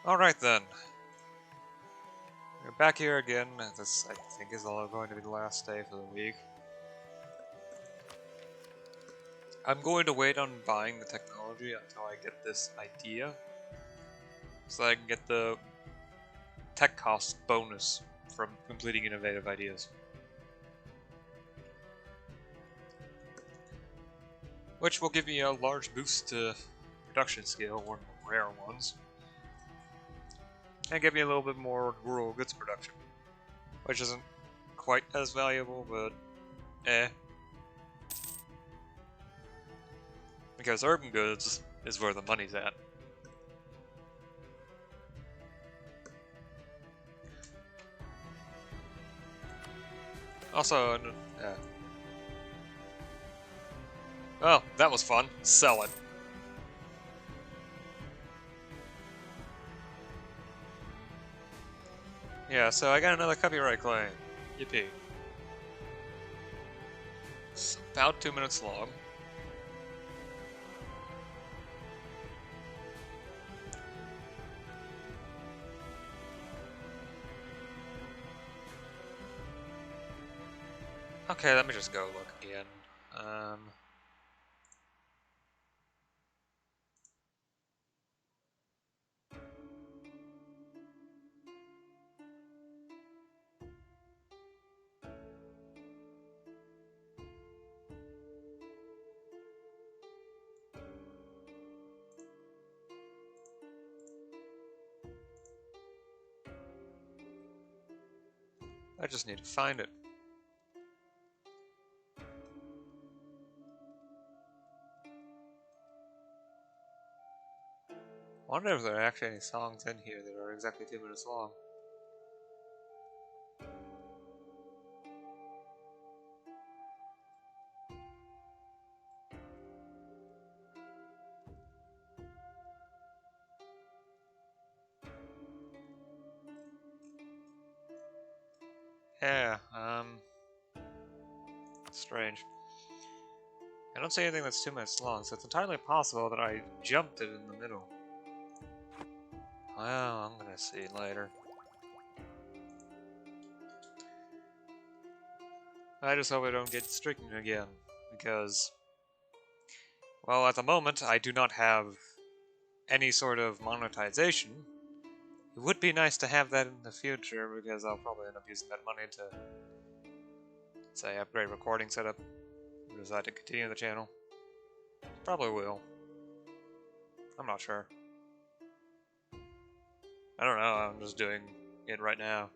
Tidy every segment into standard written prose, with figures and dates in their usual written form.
Alright then. We're back here again. This, I think, is all going to be the last day for the week. I'm going to wait on buying the technology until I get this idea, so I can get the tech cost bonus from completing innovative ideas. Which will give me a large boost to production scale, one of the rare ones. And give me a little bit more rural goods production. Which isn't quite as valuable, but eh. Because urban goods is where the money's at. Also, oh, that was fun. Sell it. Yeah, so I got another copyright claim. Yippee. It's about 2 minutes long. Okay, let me just go look again. I just need to find it. I wonder if there are actually any songs in here that are exactly 2 minutes long. Yeah, strange. I don't see anything that's 2 minutes long, so it's entirely possible that I jumped it in the middle. Well, I'm gonna see later. I just hope I don't get stricken again, because, well, at the moment, I do not have any sort of monetization. It would be nice to have that in the future, because I'll probably end up using that money to, say, upgrade recording setup, or decide to continue the channel. Probably will. I'm not sure. I don't know, I'm just doing it right now.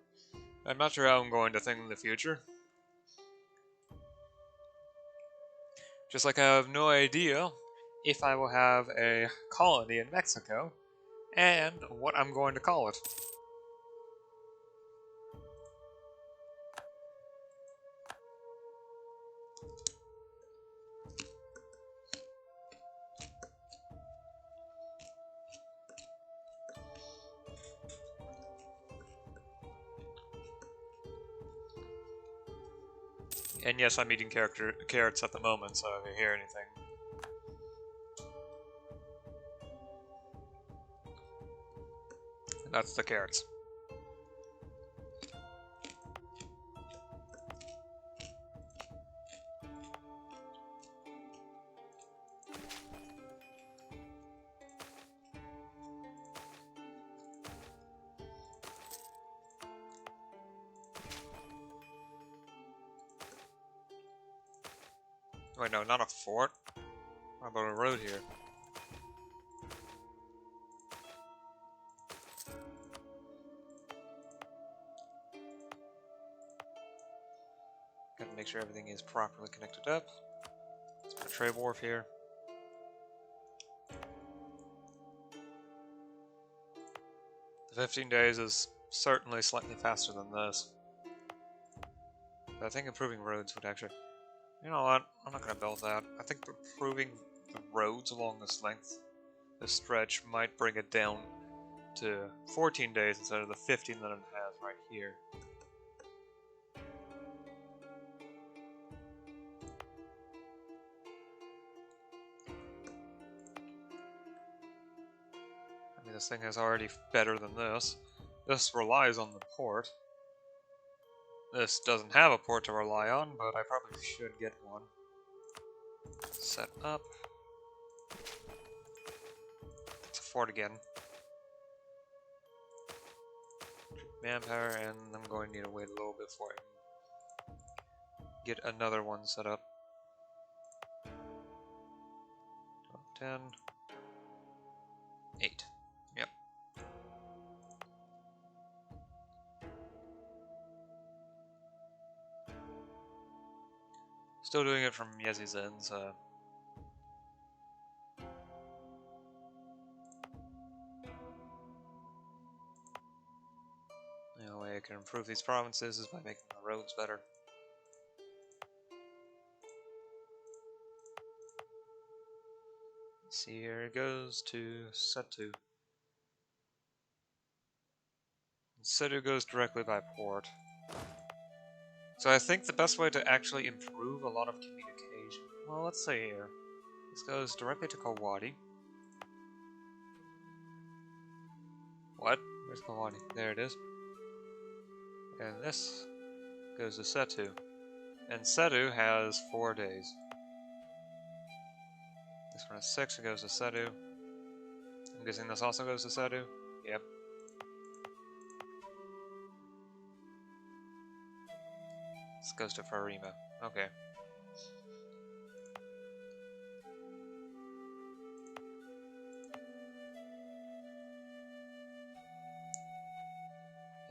I'm not sure how I'm going to think in the future. Just like I have no idea if I will have a colony in Mexico, and what I'm going to call it. And yes, I'm eating carrots at the moment, so if you hear anything. That's the carrots. Wait, no, not a fort. How about a road here? Gotta make sure everything is properly connected up. Let's put a trade wharf here. The 15 days is certainly slightly faster than this. But I think improving roads would actually... You know what? I'm not gonna build that. I think improving the roads along this length, this stretch, might bring it down to 14 days instead of the 15 that it has right here. I mean, this thing is already better than this. This relies on the port. This doesn't have a port to rely on, but I probably should get one. Set up. It's a fort again. Manpower, and I'm going to need to wait a little bit for it. Get another one set up. 10. 8. Yep. Still doing it from Yezi's end, so... The only way I can improve these provinces is by making the roads better. See, here it goes to Setu. Setu goes directly by port. So I think the best way to actually improve a lot of communication... Well, let's see here. This goes directly to Kawadi. What? Where's Kawadi? There it is. And this goes to Setu. And Setu has 4 days. This one has 6, it goes to Setu. I'm guessing this also goes to Setu? Yep. This goes to Farima. Okay.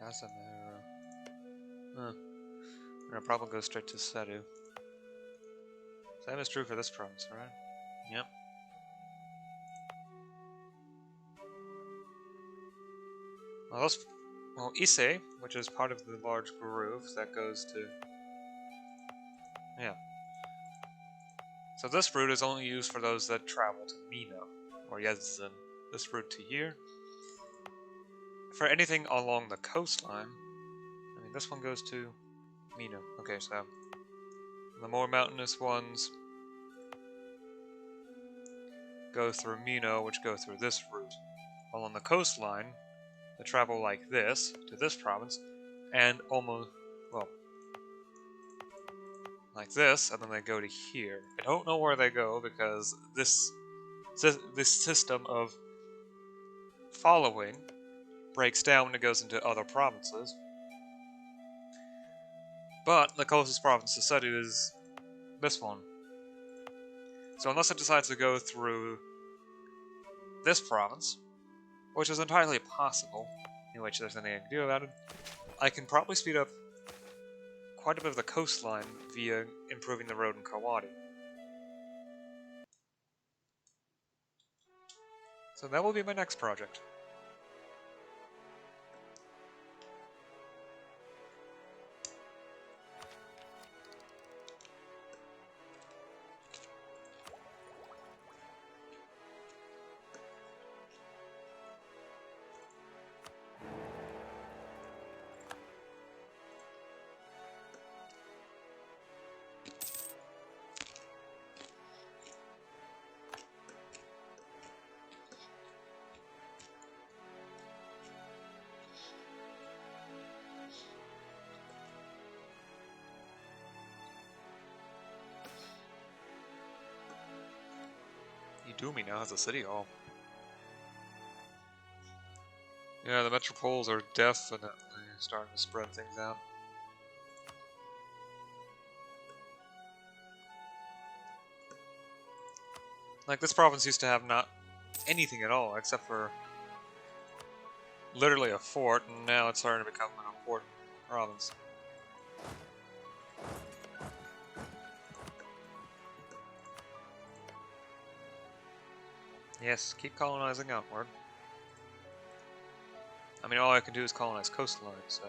Yasamura. Huh. And it probably goes straight to Setu. Same is true for this province, right? Yep. Well, Ise, which is part of the large groove that goes to... Yeah. So this route is only used for those that travel to Mino, or Yezen. This route to here. For anything along the coastline, I mean, this one goes to Mino. Okay, so the more mountainous ones go through Mino, which go through this route. Along the coastline, they travel like this to this province, and almost, well, like this, and then they go to here. I don't know where they go because this system of following breaks down when it goes into other provinces. But the closest province to Setu is this one. So unless it decides to go through this province, which is entirely possible, in which there's nothing I can do about it, I can probably speed up quite a bit of the coastline via improving the road in Kawadi. So that will be my next project. Idumi now has a city hall. Yeah, the metropoles are definitely starting to spread things out. Like, this province used to have not anything at all, except for literally a fort, and now it's starting to become an important province. Yes, keep colonizing outward. I mean, all I can do is colonize coastline, so...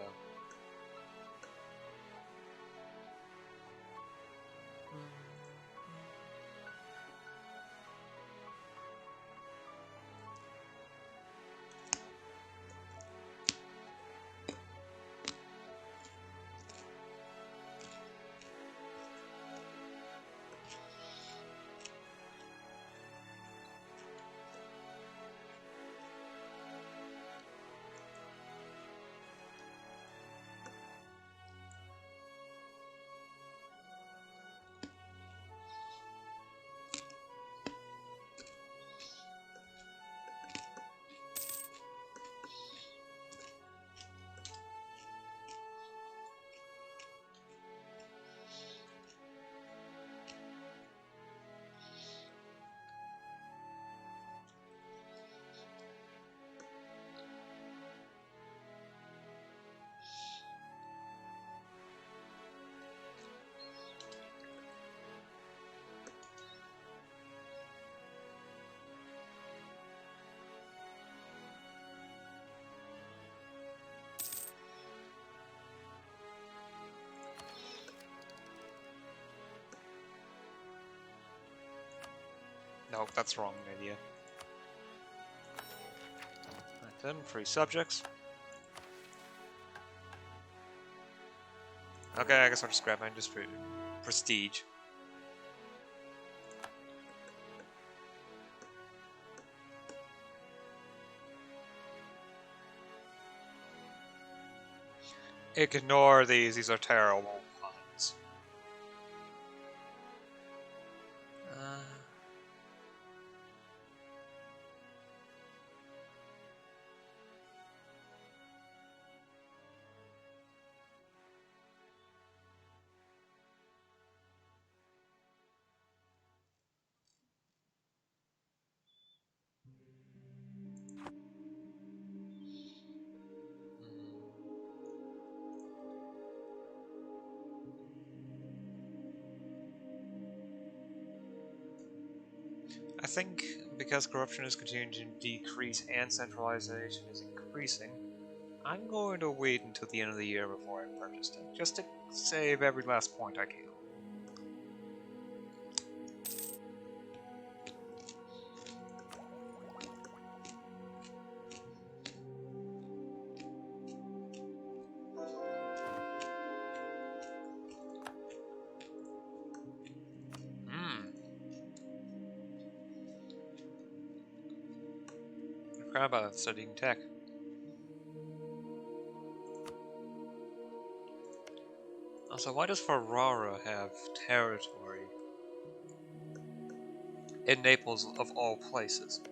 Oh, that's the wrong idea. Right then, free subjects. Okay, I guess I'll just grab my industry prestige. Ignore these are terrible puns. I think because corruption is continuing to decrease and centralization is increasing, I'm going to wait until the end of the year before I purchase it, just to save every last point I can. I forgot about studying tech. Also, why does Ferrara have territory in Naples of all places?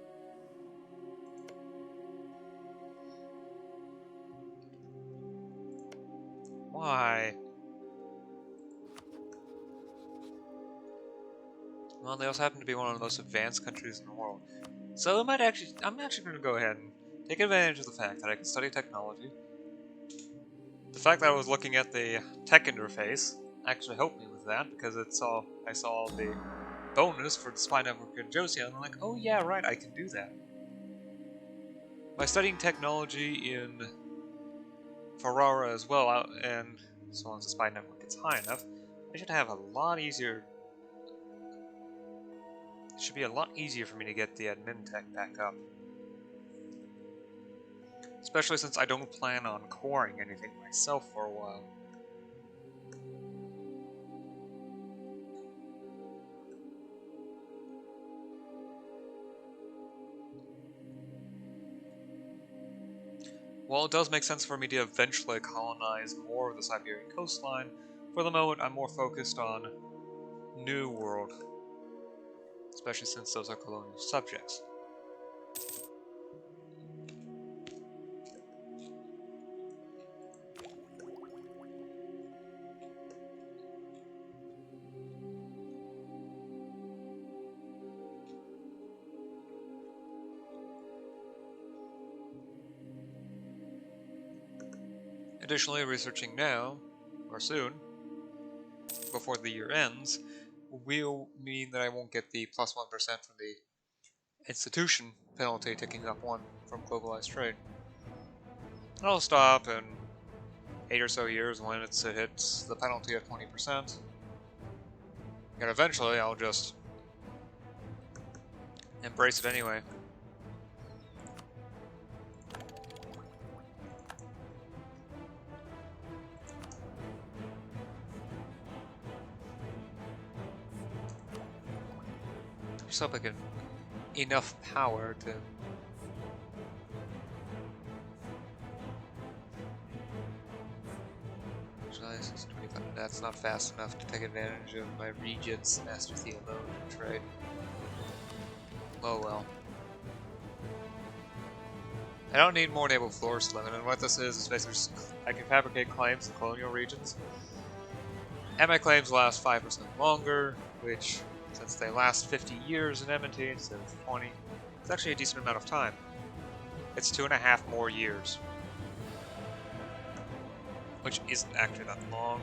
Why? Well, they also happen to be one of the most advanced countries in the world. So I'm actually going to go ahead and take advantage of the fact that I can study technology. The fact that I was looking at the tech interface actually helped me with that, because I saw the bonus for the spy network in Josia, and I'm like, oh yeah, right, I can do that. By studying technology in Ferrara as well, and so long as the spy network gets high enough, I should have a lot easier. It should be a lot easier for me to get the admin tech back up. Especially since I don't plan on coring anything myself for a while. While it does make sense for me to eventually colonize more of the Siberian coastline, for the moment I'm more focused on New World, especially since those are colonial subjects. Additionally, researching now, or soon, before the year ends, will mean that I won't get the plus 1% from the institution penalty ticking up 1 from Globalized Trade. I'll stop in 8 or so years when it hits the penalty at 20%. And eventually I'll just embrace it anyway. Just hope I get enough power to... That's not fast enough to take advantage of my Regent's Master Theologian trade. Oh well. I don't need more naval floors limit, and what this is basically just I can fabricate claims in colonial regions. And my claims last 5% longer, which, since they last 50 years in Edmonton instead of 20, it's actually a decent amount of time. It's 2.5 more years. Which isn't actually that long.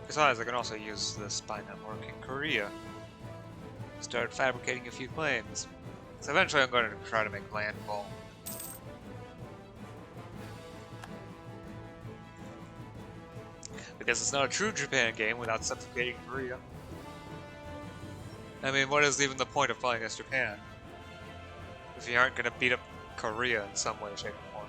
Besides, I can also use the spy network in Korea. Start fabricating a few planes. So eventually I'm going to try to make landfall. Because it's not a true Japan game without suffocating Korea. I mean, what is even the point of playing as Japan if you aren't going to beat up Korea in some way, shape, or form?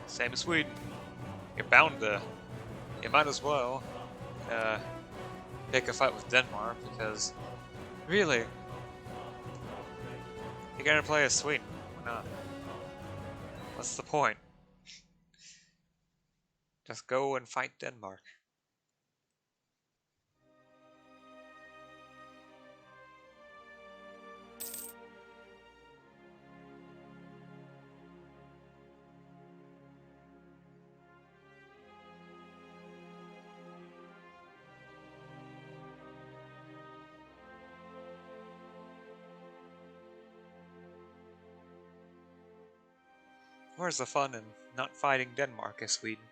Same as Sweden. You're bound to. You might as well pick a fight with Denmark because, really, you're gonna play as Sweden. Why not? What's the point? Just go and fight Denmark. Where's the fun in not fighting Denmark as Sweden?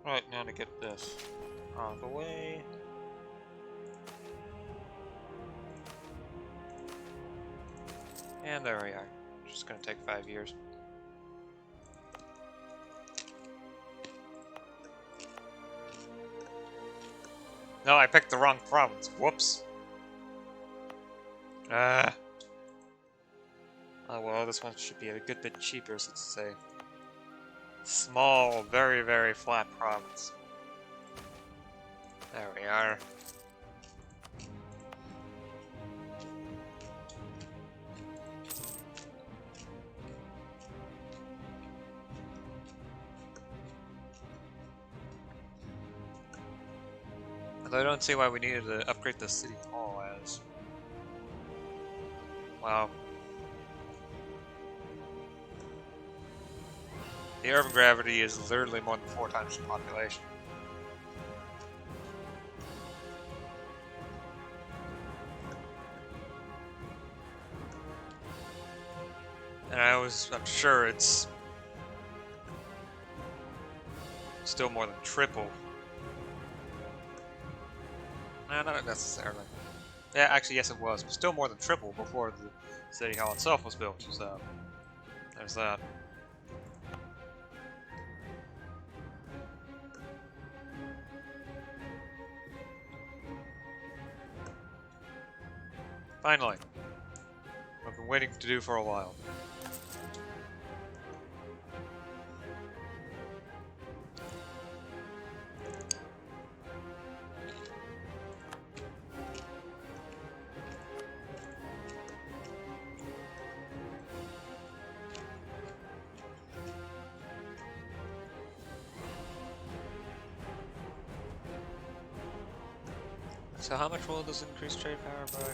Right, now to get this out of the way. And there we are. Just gonna take 5 years. No, I picked the wrong province. Whoops. Ah. Oh well, this one should be a good bit cheaper since it's a small, very, very flat province. There we are. Although I don't see why we needed to upgrade the city hall as. Wow. The urban gravity is literally more than 4 times the population. And I'm sure it's still more than triple. No, not necessarily. Yeah, actually, yes, it was. But still more than triple before the city hall itself was built. So there's that. Finally, what I've been waiting to do for a while. So how much will this increase trade power by?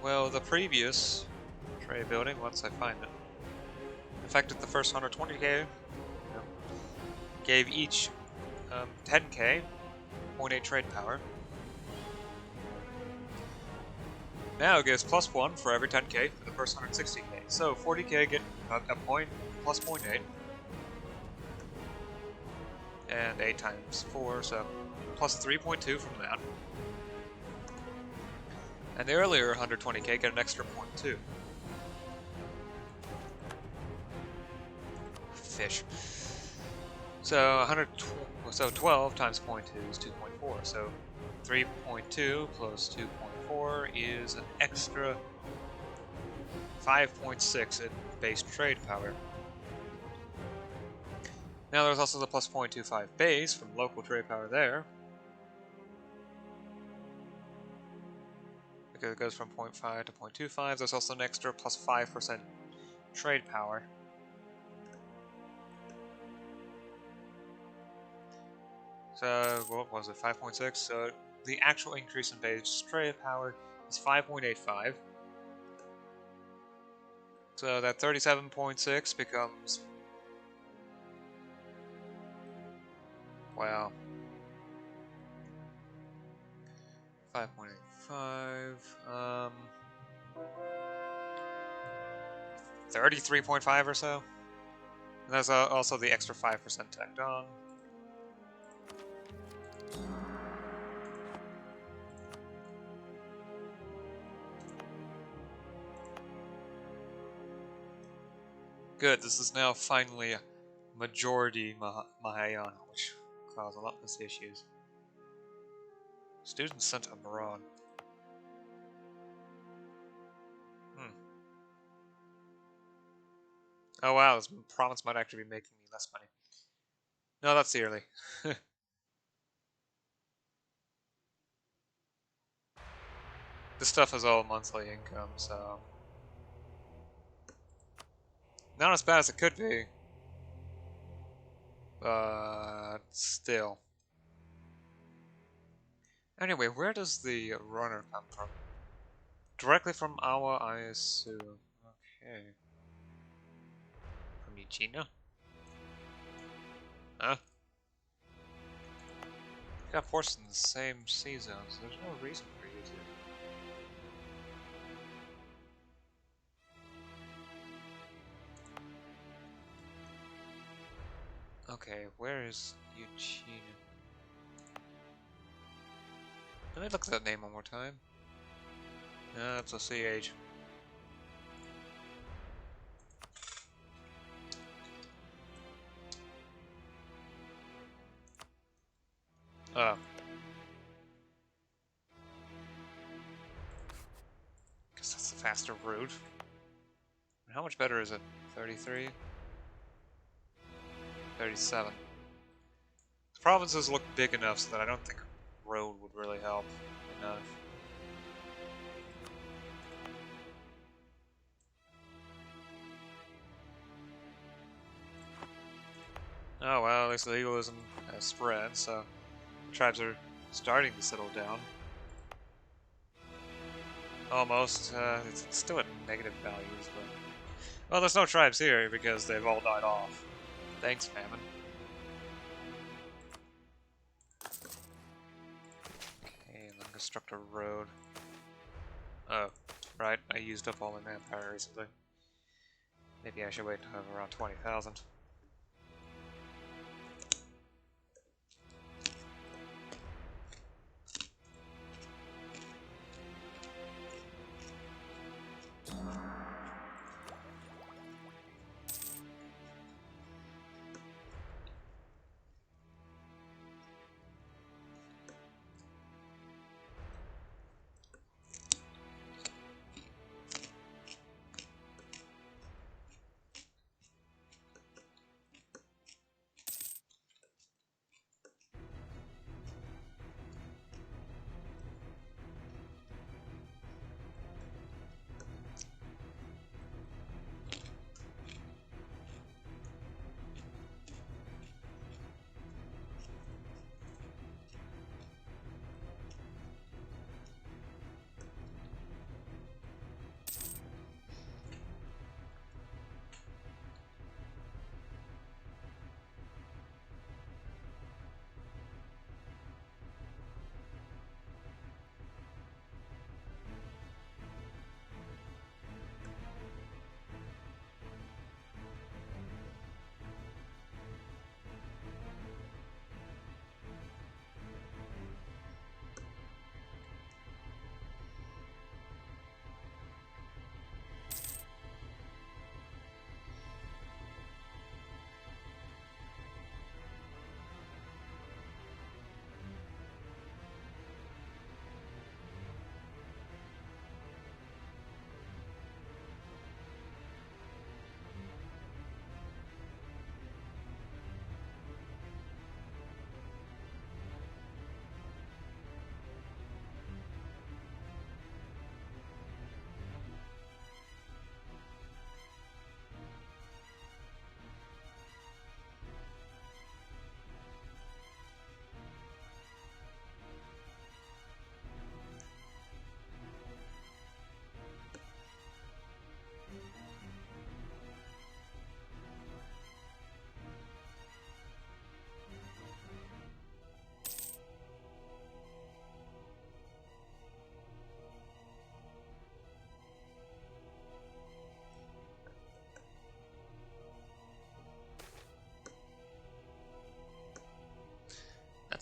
Well, the previous trade building, once I find it, affected the first 120k, gave each 10k, 0.8 trade power. Now it gives +1 for every 10k for the first 160k. So 40k get a point plus 0.8. and 8 times 4, so plus 3.2 from that. And the earlier 120k get an extra 0.2. Fish. So 12 times 0.2 is 2.4. So 3.2 plus 2.4 is an extra 5.6 in base trade power. Now there's also the plus 0.25 base from local trade power there. Because it goes from 0.5 to 0.25. There's also an extra plus 5% trade power. So, what was it, 5.6? So, the actual increase in base trade power is 5.85. So, that 37.6 becomes, wow, 5.85, 33.5 or so. And there's also the extra 5% tacked on. Good, this is now finally a majority MEIOU, which caused a lot less issues. Students sent abroad. Oh wow, this province might actually be making me less money. No, that's yearly. This stuff is all monthly income, so... Not as bad as it could be. But still. Anyway, where does the runner come from? Directly from our, I assume. Okay. From Eugenia? Huh? You got forced in the same sea zones. There's no reason for you to. Okay, where is Eugenia? Let me look at that name one more time. That's a CH. Oh. Guess that's the faster route. How much better is it? 33? 37. The provinces look big enough so that I don't think a road would really help enough. Oh well, at least legalism has spread, so the tribes are starting to settle down. Almost. It's still at negative values, but... Well, there's no tribes here because they've all died off. Thanks, famine. Okay, I'm gonna construct a road. Oh, right, I used up all my manpower recently. Maybe I should wait to have around 20,000.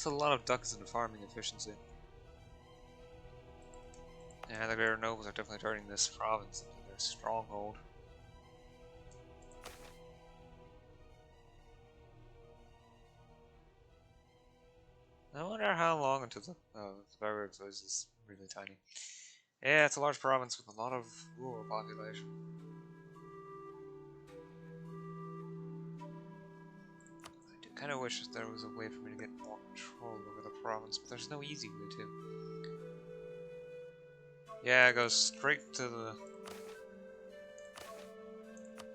That's a lot of ducks in farming efficiency. Yeah, the greater nobles are definitely turning this province into their stronghold. I wonder how long until the barbaric village is really tiny. Yeah, it's a large province with a lot of rural population. I do kind of wish that there was a way for me to get more control over the province, but there's no easy way to. Yeah, it goes straight to the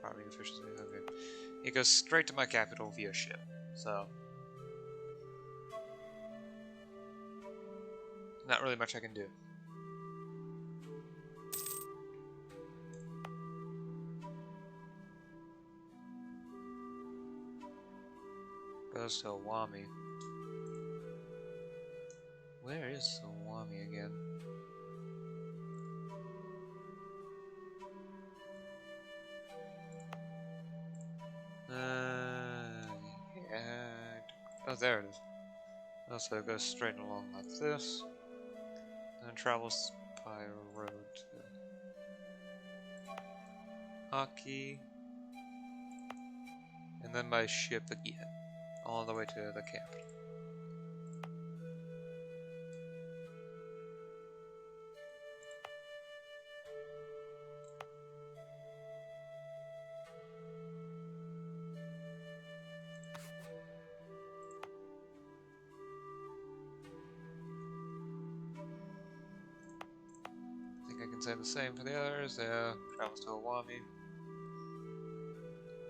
farming efficiency. Okay, it goes straight to my capital via ship. So, not really much I can do. Goes to Awami. Where is Awami again? Yeah. Oh, there it is. Oh, so it goes straight along like this, and travels by road to Aki, and then by ship again, all the way to the capital. I think I can say the same for the others. Travels to Awami,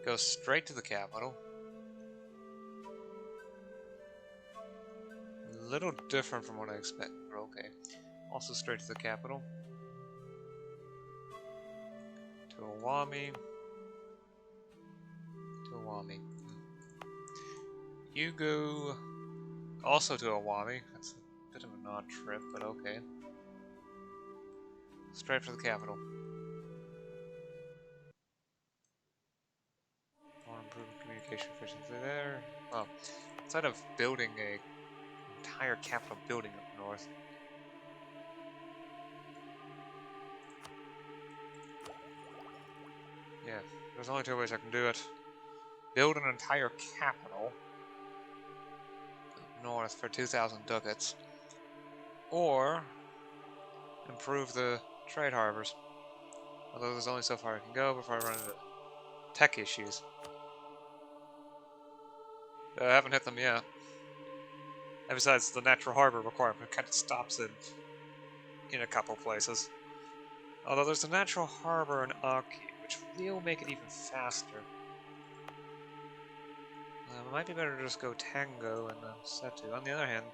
goes straight to the capital. A little different from what I expected, but okay. Also straight to the capital. To Awami. To Awami. You go also to Awami. That's a bit of an odd trip, but okay. Straight for the capital. Want to improve communication efficiency there. Well, instead of building a entire capital building up north. Yeah, there's only two ways I can do it. Build an entire capital up north for 2,000 ducats. Or improve the trade harbors. Although there's only so far I can go before I run into tech issues. I haven't hit them yet. And besides, the natural harbor requirement kind of stops in a couple places. Although there's a natural harbor in Aki, which will make it even faster. It might be better to just go Tango and then Setu. On the other hand,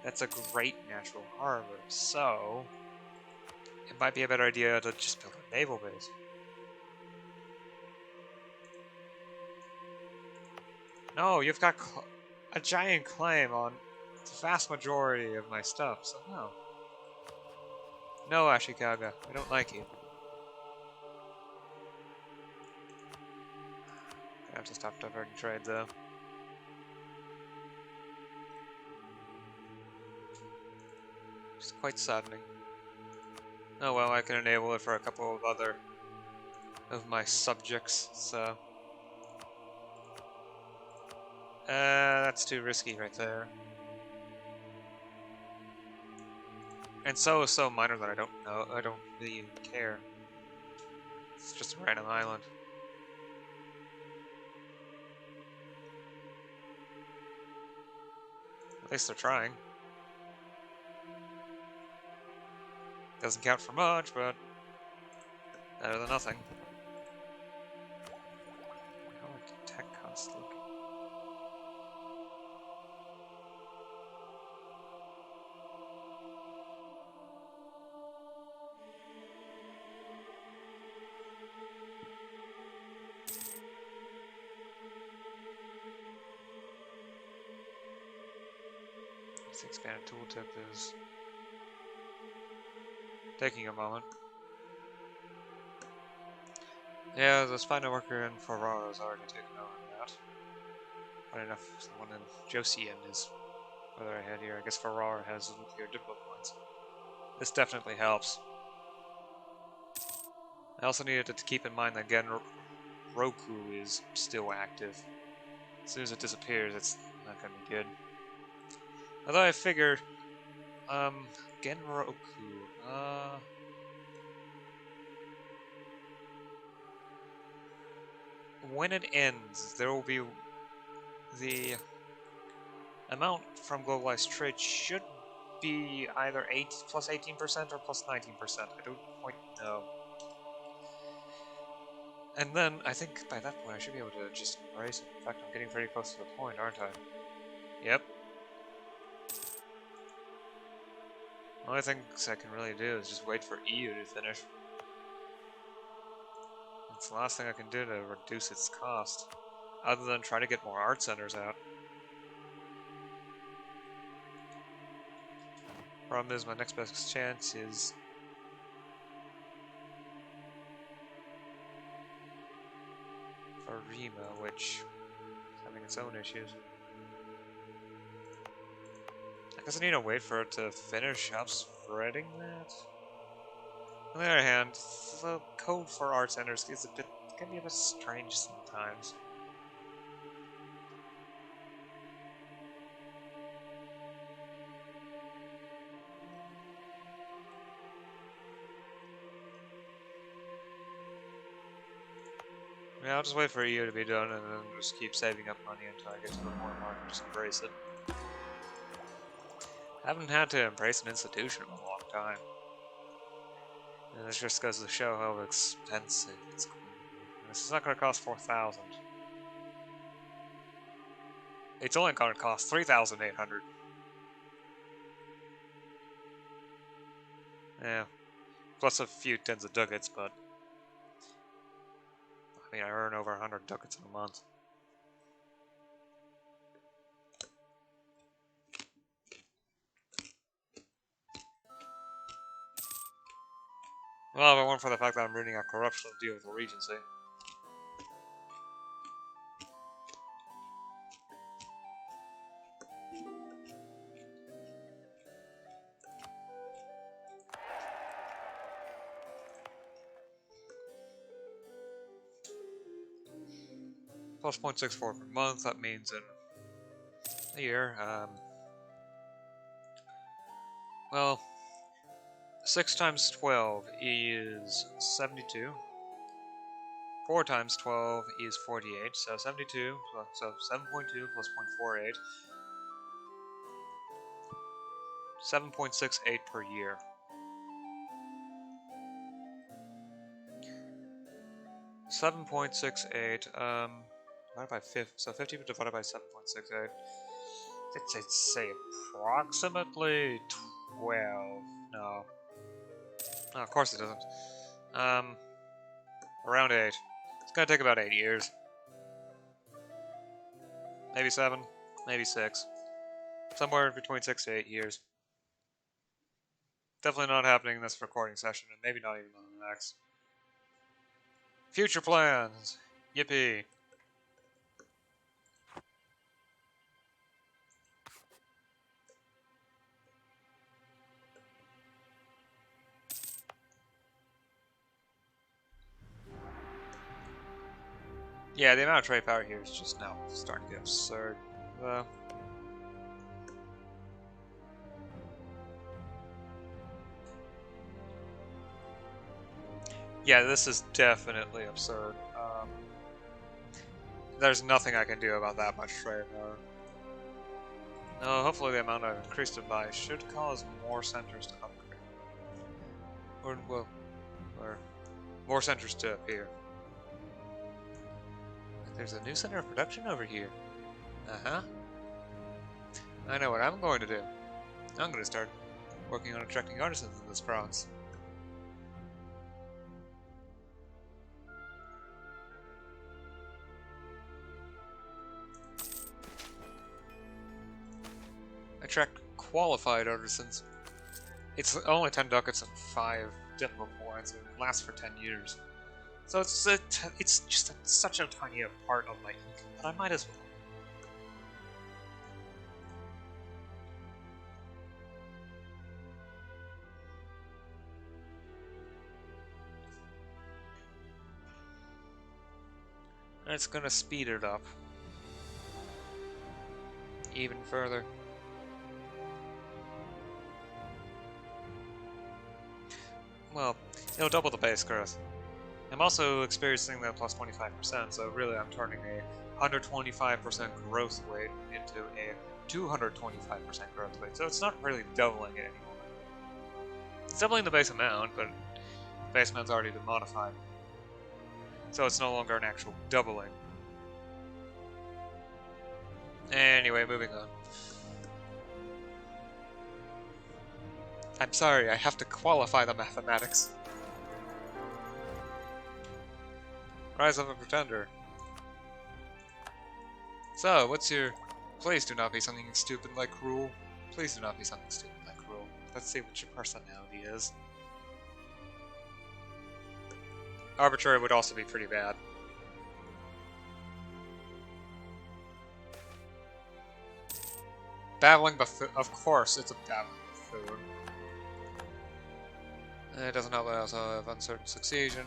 that's a great natural harbor, so it might be a better idea to just build a naval base. No, you've got a giant claim on the vast majority of my stuff, so no. No, Ashikaga, I don't like you. I have to stop diverting trade, though. It's quite saddening. Oh well, I can enable it for a couple of other of my subjects, so... that's too risky right there. And so is so minor that I don't really even care. It's just a random island. At least they're trying. Doesn't count for much, but better than nothing. How much tech cost look? This expanded tooltip is taking a moment. Yeah, the spy networker in Ferrara is already taken over that. Funny enough, the one in Josian is further ahead here. I guess Ferrara has nuclear diplo points. This definitely helps. I also needed to keep in mind that Roku is still active. As soon as it disappears, it's not gonna be good. Although I figure, Genroku, when it ends, there will be the amount from Globalized Trade should be either plus 18% or plus 19%. I don't quite know. And then I think by that point I should be able to just embrace it. In fact, I'm getting very close to the point, aren't I? Yep. The only thing I can really do is just wait for EU to finish. It's the last thing I can do to reduce its cost, other than try to get more art centers out. Problem is, my next best chance is for Rima, which is having its own issues. I guess I need to wait for it to finish up spreading that. On the other hand, the code for art centers can be a bit strange sometimes. Yeah, I'll just wait for a year to be done and then just keep saving up money until I get to the point where I can just embrace it. I haven't had to embrace an institution in a long time. And this just goes to show how expensive it's going to be. This is not going to cost 4,000. It's only going to cost 3,800. Yeah. Plus a few tens of ducats, but I mean, I earn over 100 ducats in a month. Well, if it weren't for the fact that I'm ruining a corruption deal with the Regency. Plus 0.64 per month, that means in a year, well, 6 times 12 is 72. 4 times 12 is 48, so 72, so 7.2 plus 0.48, 7.68 per year. .68, divided by 50, so 50 divided by 7.68, I'd say approximately 12, no, of course it doesn't, around 8, it's gonna take about 8 years, maybe 7, maybe 6, somewhere between 6 to 8 years, definitely not happening in this recording session, and maybe not even on the next. Future plans, yippee. Yeah, the amount of trade power here is just now starting to get absurd. Yeah, this is definitely absurd. There's nothing I can do about that much trade power. No, hopefully the amount I've increased it by should cause more centers to upgrade. Or more centers to appear. There's a new center of production over here. Uh-huh. I know what I'm going to do. I'm going to start working on attracting artisans in this province. Attract qualified artisans. It's only 10 ducats and 5 diplo points, and it lasts for 10 years. So it's just such a tiny part of my income, but I might as well. It's gonna speed it up even further. Well, it'll double the base growth. I'm also experiencing that plus 25%, so really I'm turning a 125% growth rate into a 225% growth rate, so it's not really doubling it anymore. It's doubling the base amount, but the base amount's already been modified. So it's no longer an actual doubling. Anyway, moving on. I'm sorry, I have to qualify the mathematics. Rise of a Pretender. So, what's your... Please do not be something stupid like cruel. Please do not be something stupid like cruel. Let's see what your personality is. Arbitrary would also be pretty bad. Babbling buffoon. Of course, it's a babbling buffoon. It doesn't help that I also have uncertain succession.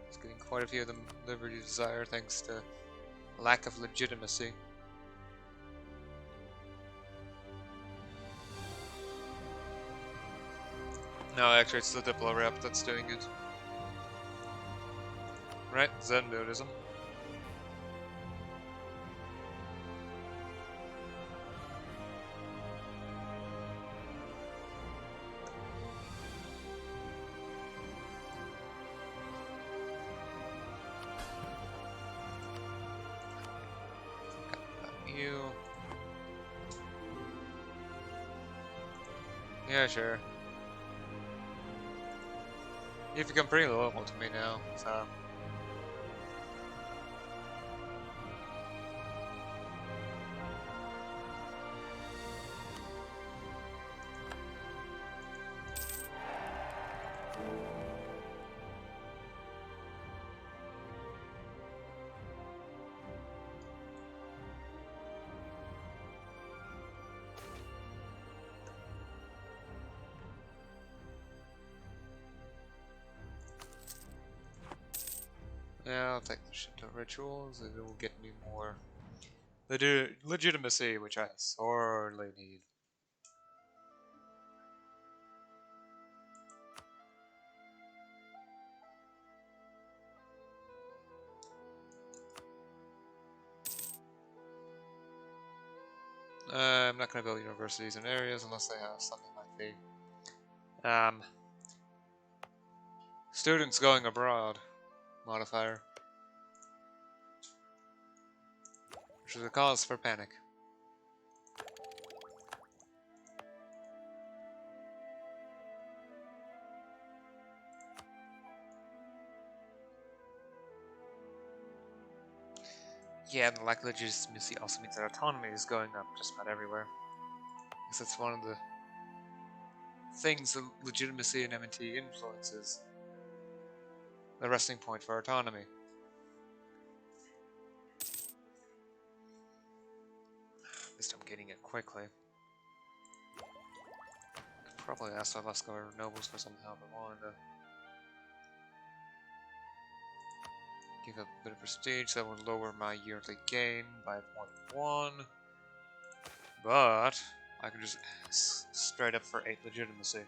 It's getting quite a few of them liberty desire thanks to lack of legitimacy. No, actually it's the Diplo rep that's doing it. Right, Zen Buddhism. You. Yeah, sure. You've become pretty loyal to me now, so... Yeah, I'll take the Shinto rituals, it will get me more legitimacy, which I sorely need. I'm not going to build universities in areas unless they have something like the students going abroad modifier, which is a cause for panic. Yeah, and the lack of legitimacy also means that autonomy is going up just about everywhere. Because that's one of the things that legitimacy and M&T influences the resting point for autonomy. At least I'm getting it quickly. Could probably ask the Luscar nobles for some help if I wanted to. Give up a bit of prestige, that would lower my yearly gain by 0.1. But I can just straight up for 8 legitimacy.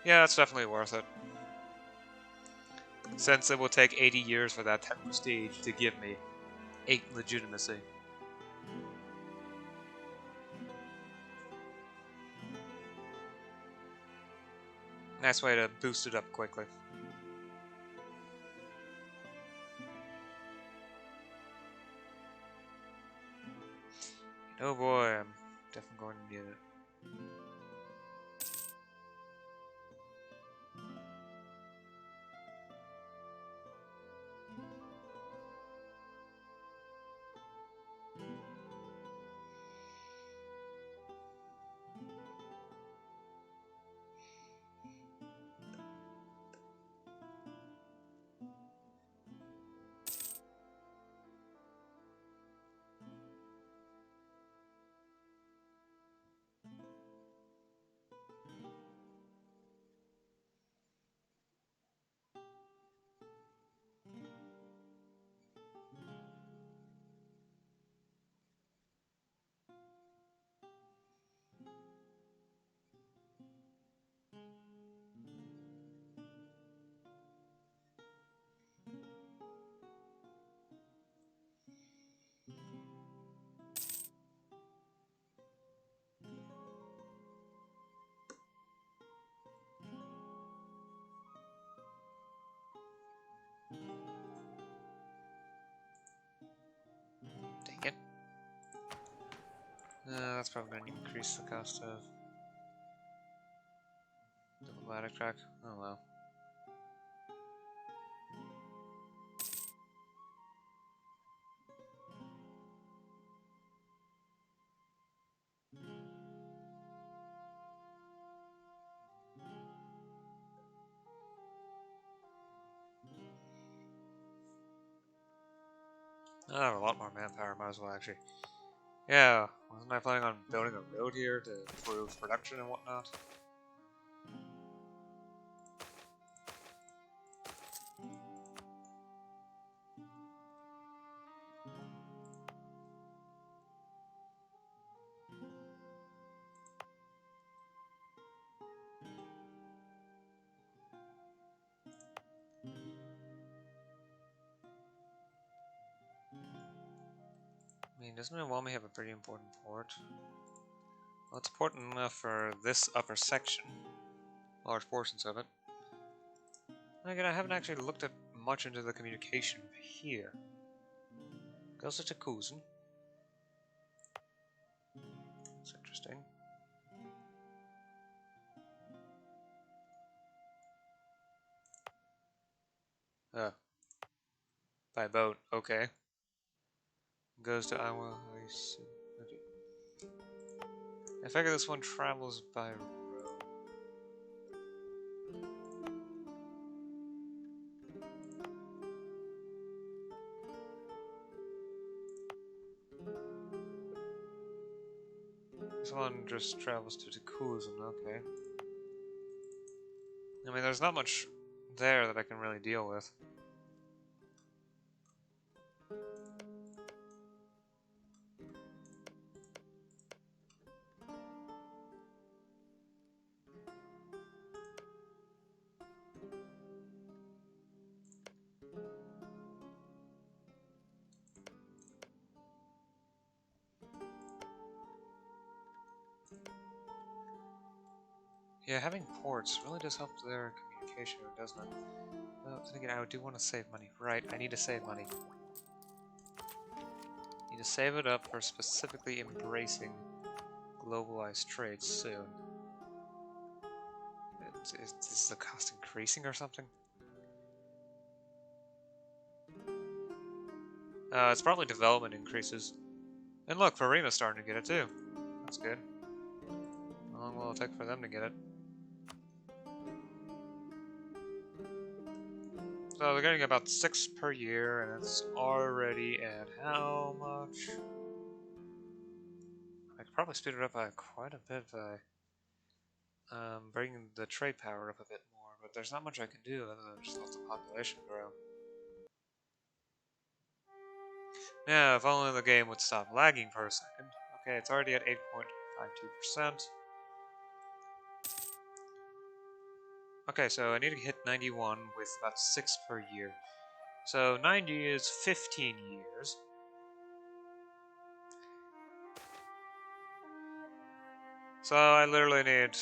Yeah, that's definitely worth it. Since it will take 80 years for that 10 prestige to give me 8 legitimacy. Nice way to boost it up quickly. Oh boy, I'm definitely going to need it. That's probably going to increase the cost of diplomatic track. Oh well. I have a lot more manpower, might as well actually. Yeah, wasn't I planning on building a road here to improve production and whatnot? I mean, doesn't Milwaukee have a pretty important port? Well, it's important enough for this upper section. Large portions of it. Again, I haven't actually looked at much into the communication here. Goes to Kuzen. That's interesting. By boat, okay. Goes to Iowa. Okay. I figure this one travels by road. This one just travels to Kuzen, okay. I mean, there's not much there that I can really deal with. Yeah, having ports really does help their communication, doesn't it? Well, then again, I do want to save money. Right, I need to save money. Need to save it up for specifically embracing globalized trade soon. Is the cost increasing or something? It's probably development increases. And look, Farina's starting to get it too. That's good. How long will it take for them to get it? So they're getting about 6 per year, and it's already at how much? I could probably speed it up by quite a bit by bringing the trade power up a bit more, but there's not much I can do other than just let the population grow. Yeah, if only the game would stop lagging for a second. Okay, it's already at 8.52%. Okay, so I need to hit 91 with about 6 per year. So 90 is 15 years. So I literally need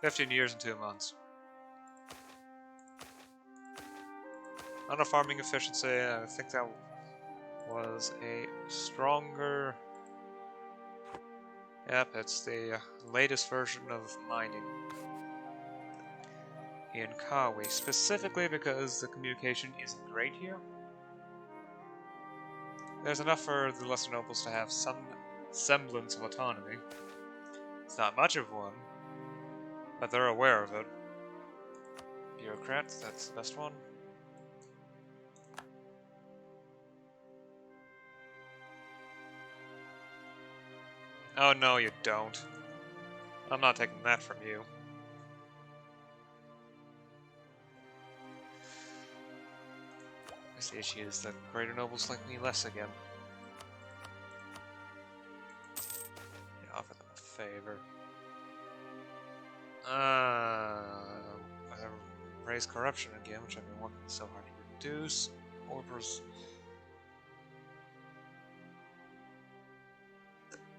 15 years and 2 months. On a farming efficiency, I think that was a stronger... Yep, it's the latest version of mining in Kawi, specifically because the communication isn't great here. There's enough for the lesser nobles to have some semblance of autonomy. It's not much of one, but they're aware of it. Bureaucrats, that's the best one. Oh no, you don't. I'm not taking that from you. The issue is that greater nobles like me less again. I offer them a favor. Raise corruption again, which I've been working so hard to reduce. Orders.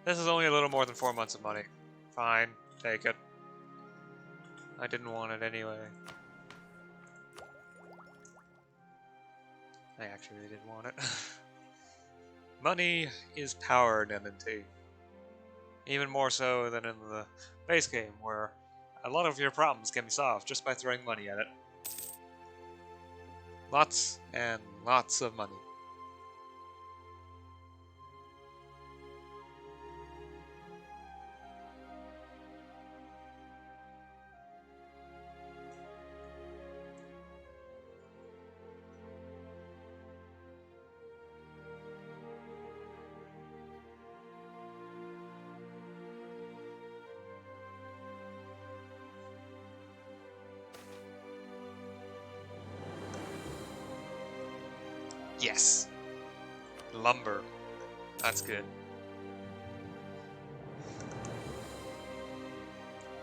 This is only a little more than 4 months of money. Fine, take it. I didn't want it anyway. I actually really did want it. Money is power in MNT. Even more so than in the base game, where a lot of your problems can be solved just by throwing money at it. Lots and lots of money. Yes! Lumber. That's good.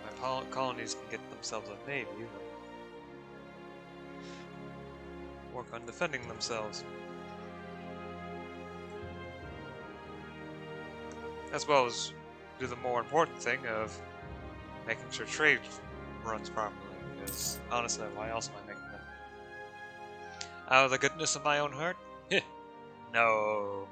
My colonies can get themselves a navy, but work on defending themselves. As well as do the more important thing of making sure trade runs properly, because honestly, why else am I making them? Out of the goodness of my own heart? No.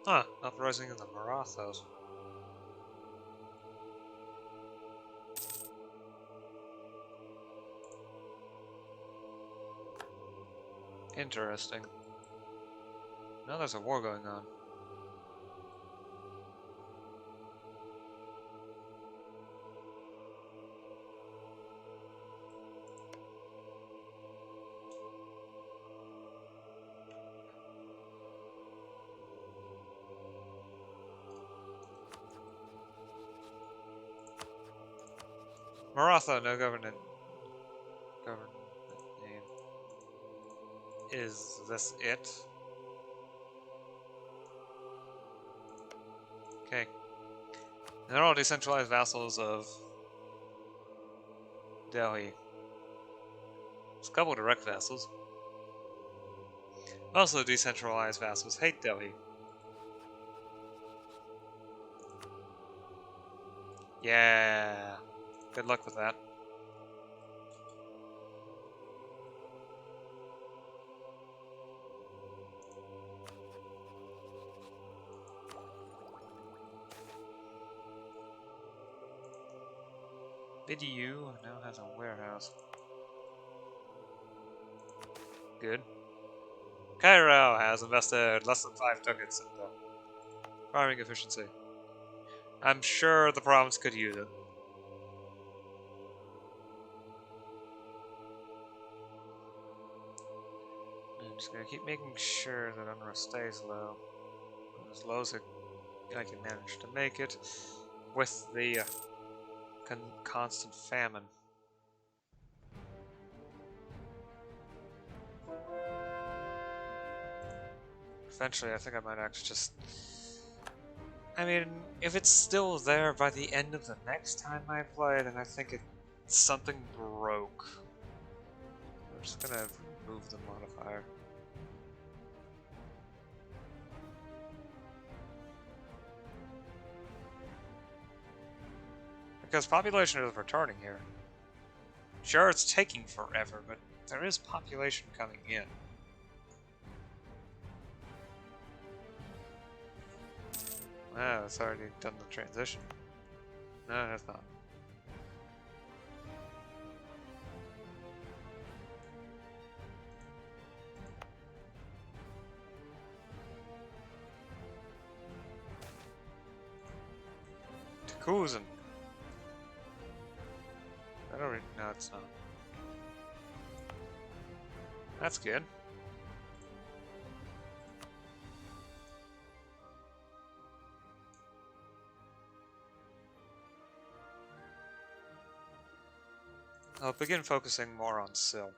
Huh, uprising in the Marathos. Interesting. Now there's a war going on. Maratha, no government name. Is this it? Okay. They're all decentralized vassals of Delhi. There's a couple direct vassals. Also decentralized vassals hate Delhi. Yeah. Good luck with that. MEIOU now has a warehouse. Good. Cairo has invested less than 5 tokens in the farming efficiency. I'm sure the province could use it. I'm just gonna keep making sure that unrest stays low. As low as I can manage to make it with the constant famine. Eventually, I think I might actually just... I mean, if it's still there by the end of the next time I play, then I think something broke. I'm just gonna remove the modifier. Because population is returning here. Sure, it's taking forever, but there is population coming in. Ah, it's already done the transition. No, it's not. Takuzen. I don't really... No, it's not. That's good. I'll begin focusing more on silk.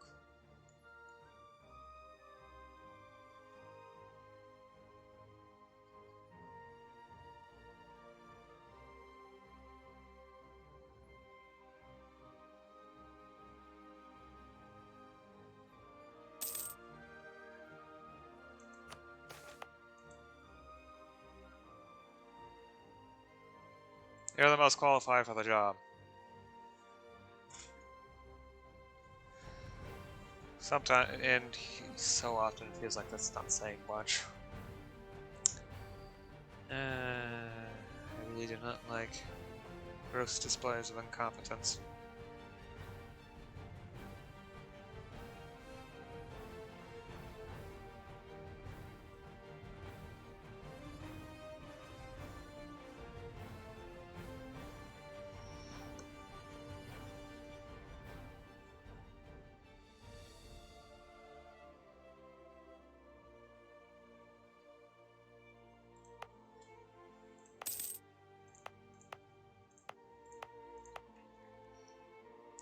You're the most qualified for the job. Sometimes, and so often it feels like that's not saying much. I really do not like gross displays of incompetence.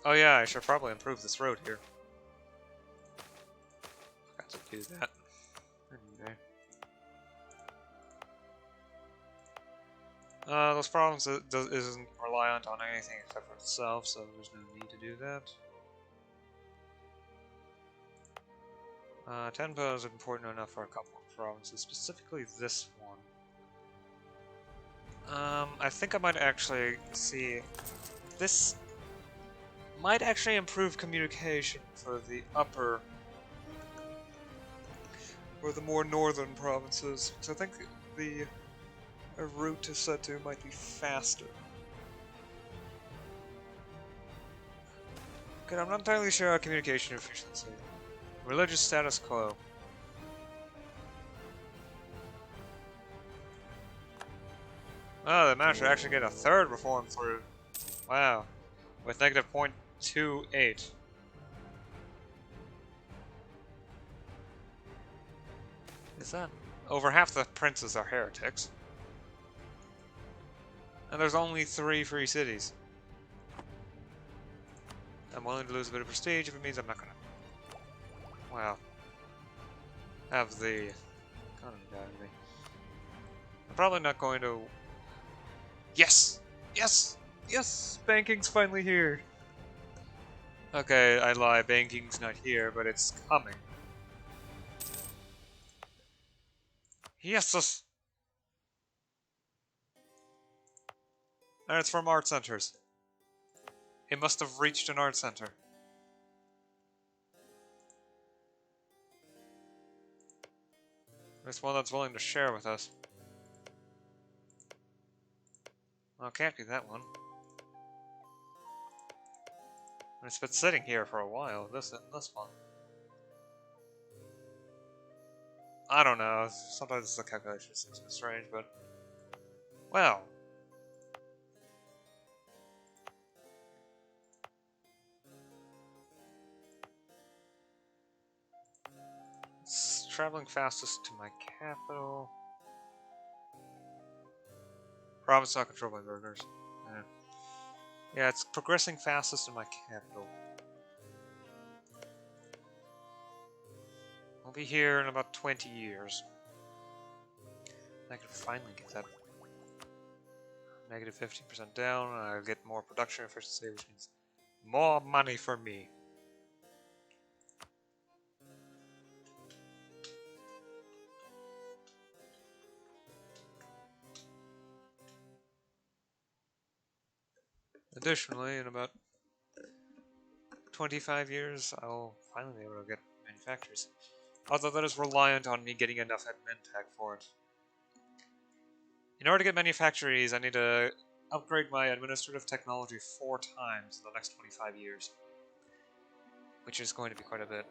Oh yeah, I should probably improve this road here. Forgot to do that. Anyway. Those problems isn't reliant on anything except for itself, so there's no need to do that. Tempo is important enough for a couple of provinces, specifically this one. I think I might actually see this might actually improve communication for the upper or the more northern provinces. So I think the route to Setu might be faster. Okay, I'm not entirely sure how communication efficiency. Religious status quo. Oh, they managed to actually get a third reform through. Wow. With negative 0.28. Is that? Over half the princes are heretics. And there's only 3 free cities. I'm willing to lose a bit of prestige if it means I'm not gonna. Wow. Have the economy die with me. I'm probably not going to. Yes! Yes! Yes! Banking's finally here! Okay, I lie. Banking's not here, but it's coming. Yes! And it's from art centers. It must have reached an art center. There's one that's willing to share with us. Well, it can't be that one. It's been sitting here for a while. This one. I don't know. Sometimes the calculation seems a bit strange, but well. It's traveling fastest to my capital. Province not controlled by burgers. Yeah, it's progressing fastest in my capital. I'll be here in about 20 years. I can finally get that negative 15% down, and I'll get more production efficiency, which means more money for me. Additionally, in about 25 years, I'll finally be able to get manufacturers. Although that is reliant on me getting enough admin tech for it. In order to get manufactories, I need to upgrade my administrative technology 4 times in the next 25 years. Which is going to be quite a bit.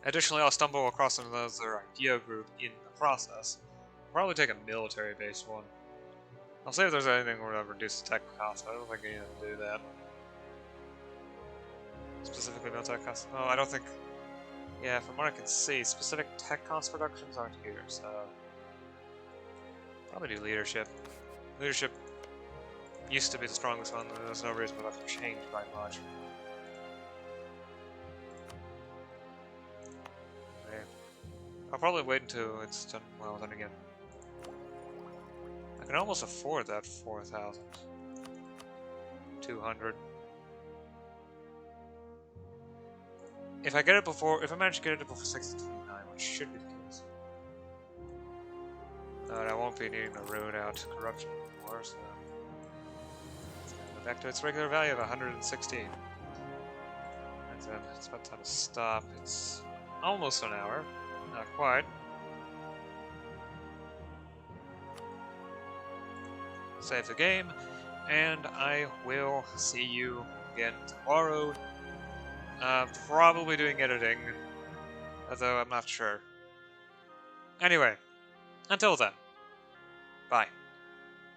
Additionally, I'll stumble across another idea group in the process. I'll probably take a military-based one. I'll see if there's anything where to reduce the tech cost. I don't think I need to do that. Specifically military costs? No, I don't think... Yeah, from what I can see, specific tech cost reductions aren't here, so... Probably do leadership. Leadership used to be the strongest one, and there's no reason for that to change by much. Okay. I'll probably wait until it's done. Well, then again, I can almost afford that 4,200. If I get it before, if I manage to get it before 629, which should be the case, I won't be needing to root out corruption anymore, so it's gonna go back to its regular value of 116. And then it's about time to stop. It's almost an hour, not quite. Save the game, and I will see you again tomorrow. Probably doing editing, although I'm not sure. Anyway, until then, bye.